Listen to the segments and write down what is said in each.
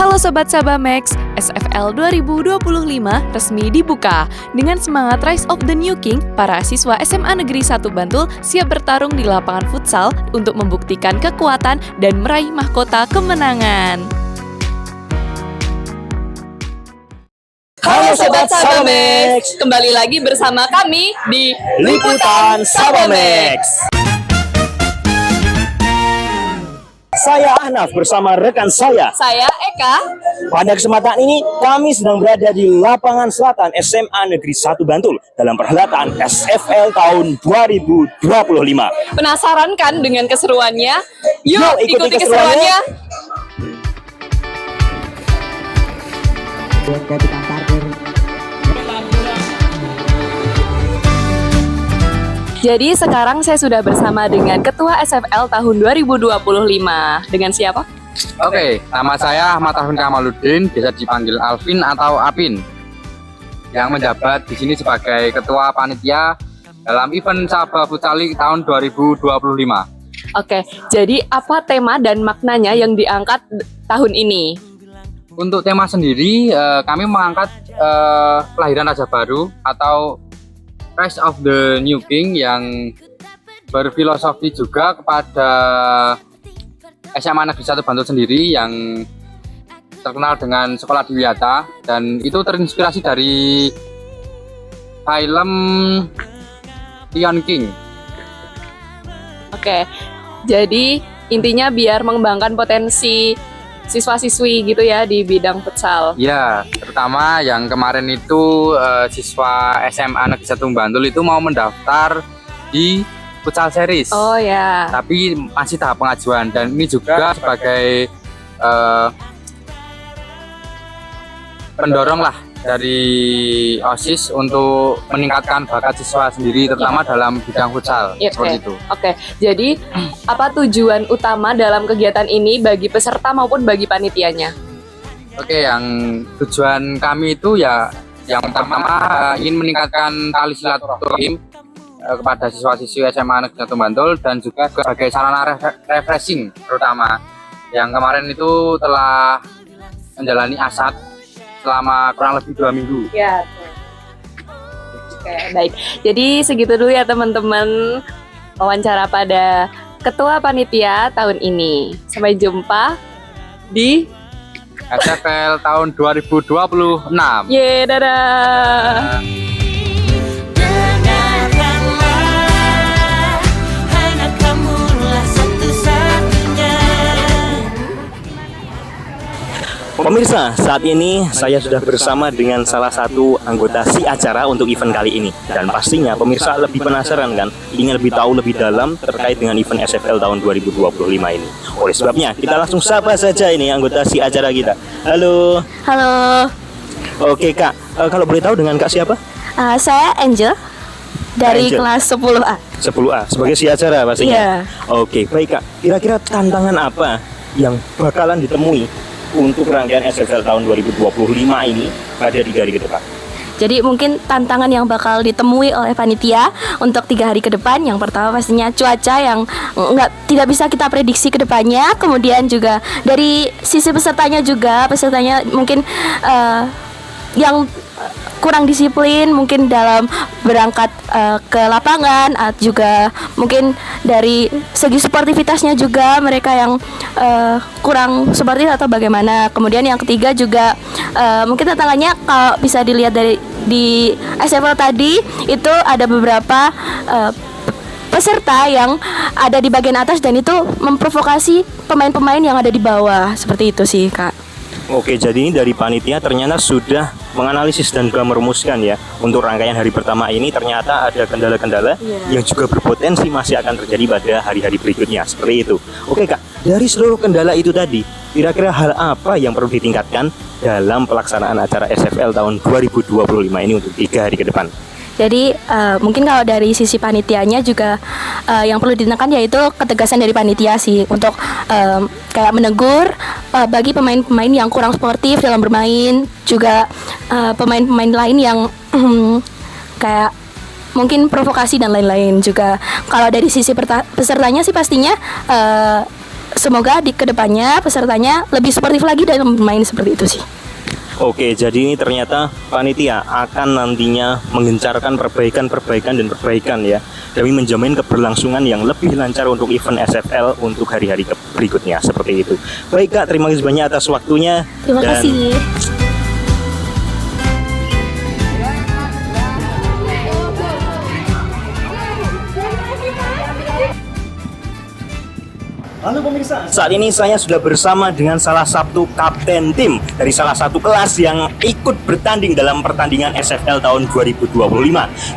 Halo Sobat Sabamex, SFL 2025 resmi dibuka. Dengan semangat Rise of the New King, para siswa SMA Negeri 1 Bantul siap bertarung di lapangan futsal untuk membuktikan kekuatan dan meraih mahkota kemenangan. Halo Sobat Sabamex, kembali lagi bersama kami di Liputan Sabamex. Saya Ahnaf bersama rekan saya. Saya Eka. Pada kesempatan ini kami sedang berada di lapangan selatan SMA Negeri 1 Bantul dalam perhelatan SFL tahun 2025. Penasaran kan dengan keseruannya? Yuk ikuti keseruannya. Jadi sekarang saya sudah bersama dengan Ketua SFL tahun 2025. Dengan siapa? Oke, nama saya Ahmad Arvin Kamaluddin, biasa dipanggil Alvin atau Apin, yang menjabat di sini sebagai Ketua Panitia dalam event Sabah Futsal League tahun 2025. Oke, jadi apa tema dan maknanya yang diangkat tahun ini? Untuk tema sendiri, kami mengangkat kelahiran Raja Baru atau Rise of the New King, yang berfilosofi juga kepada SMA Negeri 1 Bantul sendiri yang terkenal dengan sekolah Dwiata, dan itu terinspirasi dari film Lion King. Oke, jadi intinya biar mengembangkan potensi siswa-siswi gitu ya di bidang futsal. Ya, terutama yang kemarin itu siswa SMA Negeri 1 Bantul itu mau mendaftar di futsal series. Oh ya. Tapi masih tahap pengajuan, dan ini juga sebagai pendorong lah dari OSIS untuk meningkatkan bakat siswa sendiri, terutama dalam bidang futsal. Seperti itu. Oke, jadi apa tujuan utama dalam kegiatan ini bagi peserta maupun bagi panitianya? Oke, yang tujuan kami itu ya yang pertama ingin meningkatkan tali silaturahim kepada siswa-siswi SMA Negeri 1 Bantul, dan juga sebagai sarana refreshing, terutama yang kemarin itu telah menjalani ASAT selama kurang lebih 2 minggu. Ya. Oke, baik. Jadi segitu dulu ya teman-teman wawancara pada Ketua Panitia tahun ini. Sampai jumpa di SFL tahun 2026. Ye, dadah. Pemirsa, saat ini saya sudah bersama dengan salah satu anggota si acara untuk event kali ini. Dan pastinya pemirsa lebih penasaran kan, ingin lebih tahu lebih dalam terkait dengan event SFL tahun 2025 ini. Oleh sebabnya, kita langsung sapa saja ini anggota si acara kita. Halo. Halo, Oke Kak, kalau boleh tahu dengan Kak siapa? saya Angel dari Angel. kelas 10A. 10A, sebagai si acara pastinya. Iya. Oke, baik Kak. Kira-kira tantangan apa yang bakalan ditemui untuk rangkaian SFL tahun 2025 ini pada 3 hari ke depan? Jadi mungkin tantangan yang bakal ditemui oleh panitia untuk 3 hari ke depan, yang pertama pastinya cuaca yang tidak bisa kita prediksi ke depannya. Kemudian juga dari sisi pesertanya mungkin yang kurang disiplin mungkin dalam berangkat ke lapangan, juga mungkin dari segi sportivitasnya juga mereka yang kurang sportif atau bagaimana. Kemudian yang ketiga juga mungkin tantangannya kalau bisa dilihat di SFL tadi itu ada beberapa peserta yang ada di bagian atas dan itu memprovokasi pemain-pemain yang ada di bawah. Seperti itu sih Kak. Oke, jadi ini dari panitia ternyata sudah menganalisis dan juga merumuskan ya, untuk rangkaian hari pertama ini ternyata ada kendala-kendala yang juga berpotensi masih akan terjadi pada hari-hari berikutnya, seperti itu. Oke Kak, dari seluruh kendala itu tadi, kira-kira hal apa yang perlu ditingkatkan dalam pelaksanaan acara SFL tahun 2025 ini untuk 3 hari ke depan? Jadi mungkin kalau dari sisi panitianya juga yang perlu ditekankan yaitu ketegasan dari panitia sih untuk kayak menegur bagi pemain-pemain yang kurang sportif dalam bermain, juga pemain-pemain lain yang kayak mungkin provokasi dan lain-lain juga. Kalau dari sisi pesertanya sih pastinya semoga di kedepannya pesertanya lebih sportif lagi dalam bermain seperti itu sih. Oke, jadi ini ternyata panitia akan nantinya menggencarkan perbaikan ya, demi menjamin keberlangsungan yang lebih lancar untuk event SFL untuk hari-hari berikutnya seperti itu. Baik Kak, terima kasih banyak atas waktunya. Terima kasih. Halo pemirsa, saat ini saya sudah bersama dengan salah satu kapten tim dari salah satu kelas yang ikut bertanding dalam pertandingan SFL tahun 2025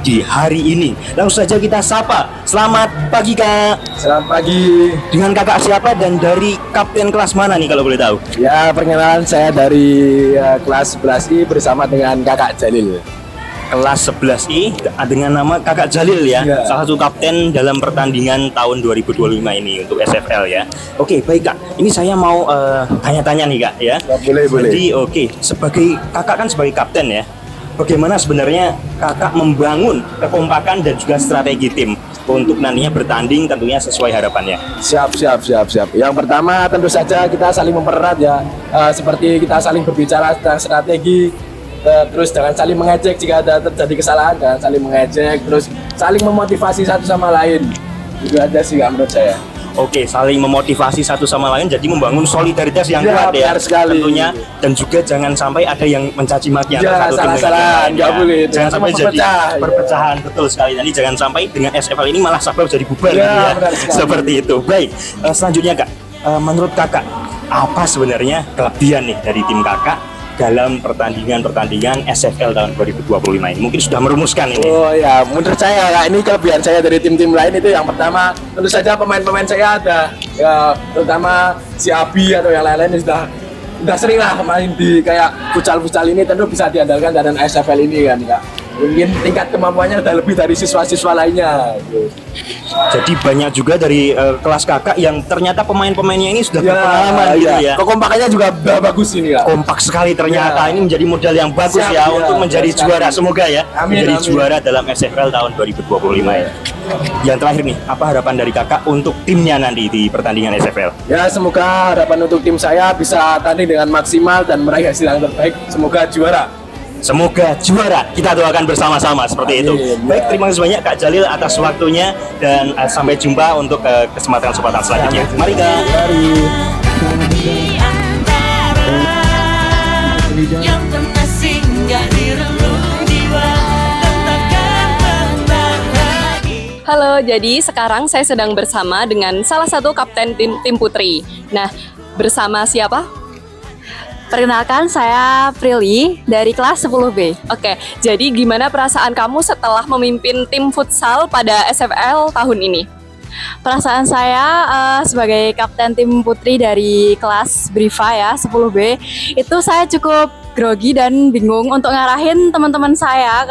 di hari ini. Langsung saja kita sapa. Selamat pagi Kak. Selamat pagi. Dengan kakak siapa dan dari kapten kelas mana nih kalau boleh tahu? Ya, perkenalan saya dari kelas 11I bersama dengan Kakak Jalil. Kelas 11I dengan nama Kakak Jalil ya, Ya. salah satu kapten dalam pertandingan tahun 2025 ini untuk SFL ya. Oke, baik Kak. Ini saya mau tanya-tanya nih Kak ya. Boleh. Jadi sebagai kakak kan sebagai kapten ya, bagaimana sebenarnya kakak membangun kekompakan dan juga strategi tim untuk nantinya bertanding tentunya sesuai harapannya? Siap. Yang pertama tentu saja kita saling mempererat ya. Seperti kita saling berbicara tentang strategi. Terus jangan saling mengejek jika ada terjadi kesalahan, jangan saling mengejek. Terus saling memotivasi satu sama lain. Itu aja sih Kak, menurut saya. Oke, saling memotivasi satu sama lain, jadi membangun solidaritas yang Ya, kuat ya benar sekali. tentunya, dan juga jangan sampai ada yang mencaci maki Ya, antara satu tim dengan salah-salah, yang lain, nggak ya. boleh. Jangan Jangan sampai jadi berpecah, ya. perpecahan, betul sekali. Nanti jangan sampai dengan SFL ini malah sabab jadi bubar Ya, gitu ya. benar sekali. Seperti itu. Baik, selanjutnya Kak, menurut Kakak apa sebenarnya kelebihan nih dari tim Kakak dalam pertandingan SFL tahun 2025 ini? Mungkin sudah merumuskan ini. Oh ya, menurut saya Kak, ini kelebihan saya dari tim-tim lain itu yang pertama, tentu saja pemain-pemain saya ada ya, terutama si Abi atau yang lain-lain sudah sering lah main di kayak futsal ini, tentu bisa diandalkan dalam SFL ini kan Kak. Mungkin tingkat kemampuannya udah lebih dari siswa-siswa lainnya gitu. Jadi banyak juga dari kelas kakak yang ternyata pemain-pemainnya ini sudah berpengalaman gitu ya. Kekompakannya juga bagus ini Kak. Kompak sekali ternyata. Ya. Ini menjadi modal yang bagus Siap, ya, ya. untuk menjadi Siap. juara. Semoga ya Amin, menjadi amin. juara dalam SFL tahun 2025 ya. Yang terakhir nih, apa harapan dari kakak untuk timnya nanti di pertandingan SFL? Ya, semoga harapan untuk tim saya bisa tanding dengan maksimal dan meraih hasil yang terbaik. Semoga juara. Semoga juara, kita doakan bersama-sama seperti itu. Amin. Baik, terima kasih banyak Kak Jalil atas waktunya, dan sampai jumpa untuk kesempatan-kesempatan selanjutnya. Mari Kak. Yang pernah singgah di relung jiwa, takkan pernah lagi. Halo, jadi sekarang saya sedang bersama dengan salah satu kapten tim putri. Nah, bersama siapa? Perkenalkan, saya Prilly dari kelas 10B. Oke, jadi gimana perasaan kamu setelah memimpin tim futsal pada SFL tahun ini? Perasaan saya sebagai kapten tim putri dari kelas Briva ya, 10B, itu saya cukup grogi dan bingung untuk ngarahin teman-teman saya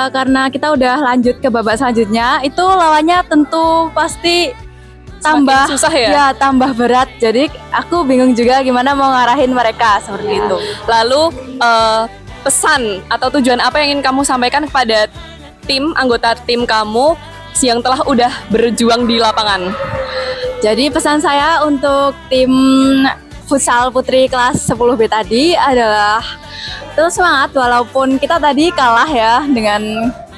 karena kita udah lanjut ke babak selanjutnya, itu lawannya tentu pasti tambah Semakin susah ya? tambah berat. Jadi aku bingung juga gimana mau ngarahin mereka seperti itu. Lalu pesan atau tujuan apa yang ingin kamu sampaikan kepada anggota tim kamu yang telah udah berjuang di lapangan? Jadi pesan saya untuk tim futsal putri kelas 10B tadi adalah terus semangat walaupun kita tadi kalah ya dengan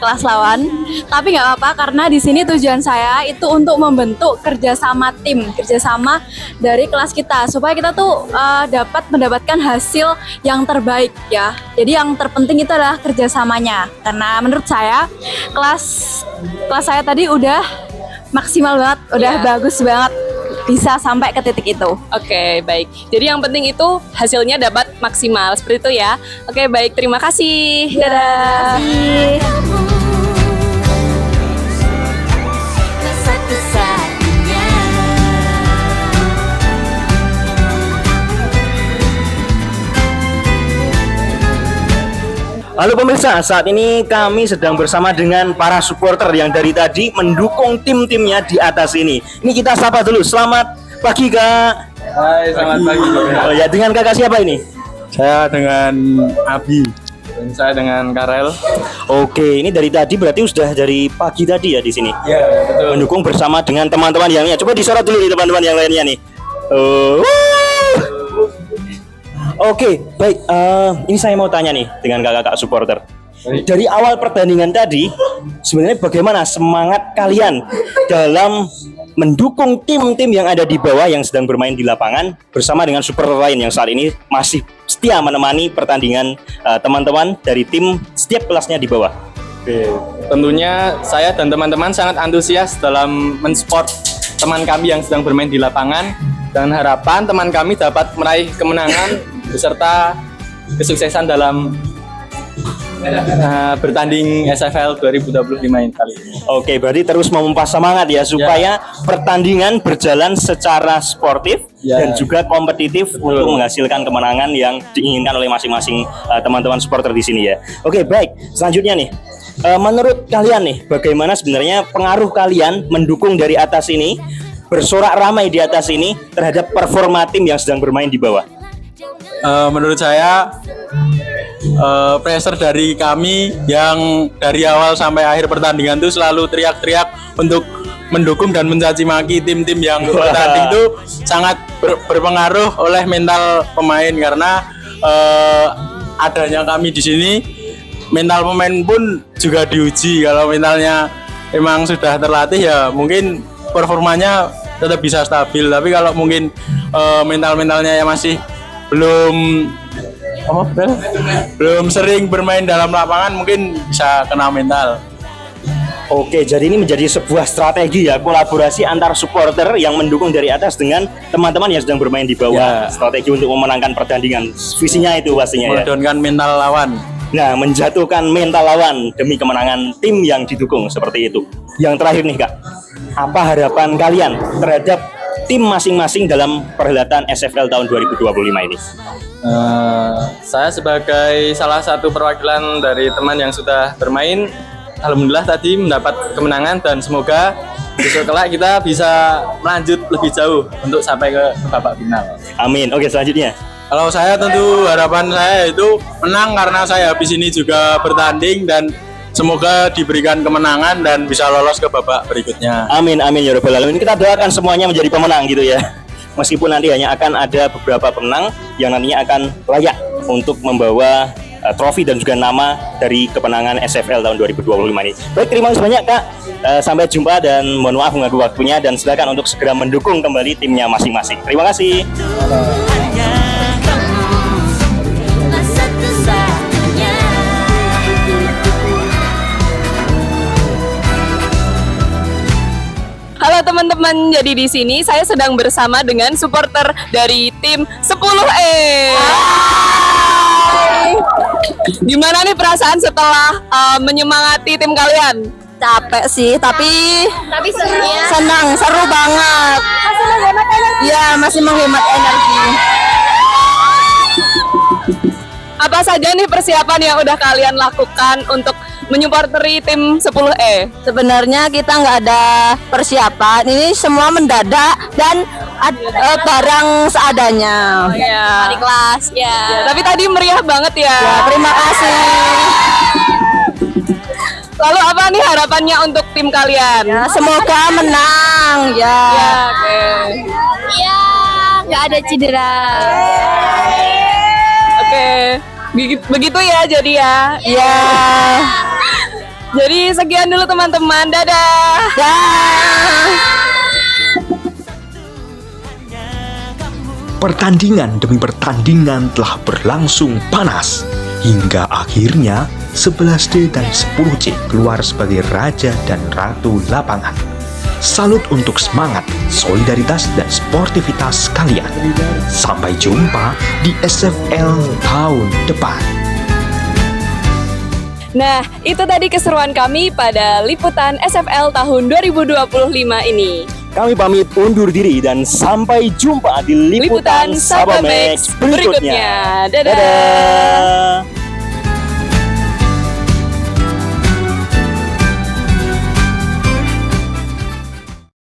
kelas lawan, tapi nggak apa-apa karena di sini tujuan saya itu untuk membentuk kerjasama tim, kerjasama dari kelas kita supaya kita tuh dapat mendapatkan hasil yang terbaik ya. Jadi yang terpenting itu adalah kerjasamanya, karena menurut saya kelas saya tadi udah maksimal banget, udah Iya. bagus banget bisa sampai ke titik itu. Oke, baik. Jadi yang penting itu hasilnya dapat maksimal, seperti itu ya. Oke, baik. Terima kasih. Dadah. Satu-satunya. Halo pemirsa, saat ini kami sedang bersama dengan para supporter yang dari tadi mendukung tim-timnya di atas ini. Ini kita sapa dulu. Selamat pagi Kak. Hai, selamat pagi. Oh ya, dengan kakak siapa ini? Saya dengan Abi. Dan saya dengan Karel. Oke, ini dari tadi berarti sudah dari pagi tadi ya di sini. Ya, betul. Mendukung bersama dengan teman-teman yang lainnya. Coba disorot dulu nih teman-teman yang lainnya nih. Oke, baik. Ini saya mau tanya nih dengan kakak-kakak supporter. Dari awal pertandingan tadi, sebenarnya bagaimana semangat kalian dalam mendukung tim-tim yang ada di bawah yang sedang bermain di lapangan bersama dengan supporter lain yang saat ini masih setia menemani pertandingan teman-teman dari tim setiap kelasnya di bawah. Oke, tentunya saya dan teman-teman sangat antusias dalam mensupport teman kami yang sedang bermain di lapangan dan harapan teman kami dapat meraih kemenangan beserta kesuksesan dalam bertanding SFL 2025 kali ini. Oke, berarti terus memompa semangat ya supaya pertandingan berjalan secara sportif dan juga kompetitif untuk menghasilkan kemenangan yang diinginkan oleh masing-masing teman-teman supporter di sini ya. Oke, baik. Selanjutnya nih, menurut kalian nih, bagaimana sebenarnya pengaruh kalian mendukung dari atas ini, bersorak ramai di atas ini terhadap performa tim yang sedang bermain di bawah? Menurut saya pressure dari kami yang dari awal sampai akhir pertandingan itu selalu teriak-teriak untuk mendukung dan mencaci maki tim-tim yang bertanding itu sangat berpengaruh oleh mental pemain karena adanya kami di sini mental pemain pun juga diuji. Kalau mentalnya emang sudah terlatih ya mungkin performanya tetap bisa stabil, tapi kalau mungkin mentalnya yang masih belum sering bermain dalam lapangan mungkin bisa kena mental. Oke, jadi ini menjadi sebuah strategi ya, kolaborasi antar supporter yang mendukung dari atas dengan teman-teman yang sedang bermain di bawah. Strategi untuk memenangkan pertandingan, visinya itu pastinya ya. Menurunkan mental lawan. Nah, menjatuhkan mental lawan demi kemenangan tim yang didukung, seperti itu. Yang terakhir nih Kak, apa harapan kalian terhadap tim masing-masing dalam perhelatan SFL tahun 2025 ini? Saya sebagai salah satu perwakilan dari teman yang sudah bermain, alhamdulillah tadi mendapat kemenangan dan semoga besok kelak kita bisa melanjut lebih jauh untuk sampai ke babak final. Amin. Oke, selanjutnya. Kalau saya tentu harapan saya itu menang karena saya habis ini juga bertanding dan semoga diberikan kemenangan dan bisa lolos ke babak berikutnya. Amin, amin ya rabbal alamin. Kita doakan semuanya menjadi pemenang gitu ya. Meskipun nanti hanya akan ada beberapa pemenang yang nantinya akan layak untuk membawa trofi dan juga nama dari kemenangan SFL tahun 2025 ini. Baik, terima kasih banyak Kak. Sampai jumpa dan mohon maaf mengganggu waktunya dan silakan untuk segera mendukung kembali timnya masing-masing. Terima kasih. Halo teman-teman, jadi di sini saya sedang bersama dengan supporter dari tim 10E. Gimana nih perasaan setelah menyemangati tim kalian? Capek sih, tapi senang, seru banget. Ya, masih menghemat energi. Apa saja nih persiapan yang udah kalian lakukan untuk menyupporteri tim 10E? Sebenarnya kita nggak ada persiapan, ini semua mendadak dan barang seadanya. Oh, ya. Di kelas, ya. Tapi tadi meriah banget ya. Ya, terima kasih. Lalu apa nih harapannya untuk tim kalian? Ya, semoga menang ya. Ya, oke. Iya, nggak ada cedera. Oke. Begitu ya jadi ya. Ya. Jadi sekian dulu teman-teman. Dadah. Pertandingan demi pertandingan telah berlangsung panas hingga akhirnya 11D dan 10C keluar sebagai raja dan ratu lapangan. Salut untuk semangat, solidaritas, dan sportivitas kalian. Sampai jumpa di SFL tahun depan. Nah, itu tadi keseruan kami pada liputan SFL tahun 2025 ini. Kami pamit undur diri dan sampai jumpa di liputan Sabamex berikutnya. Dadah.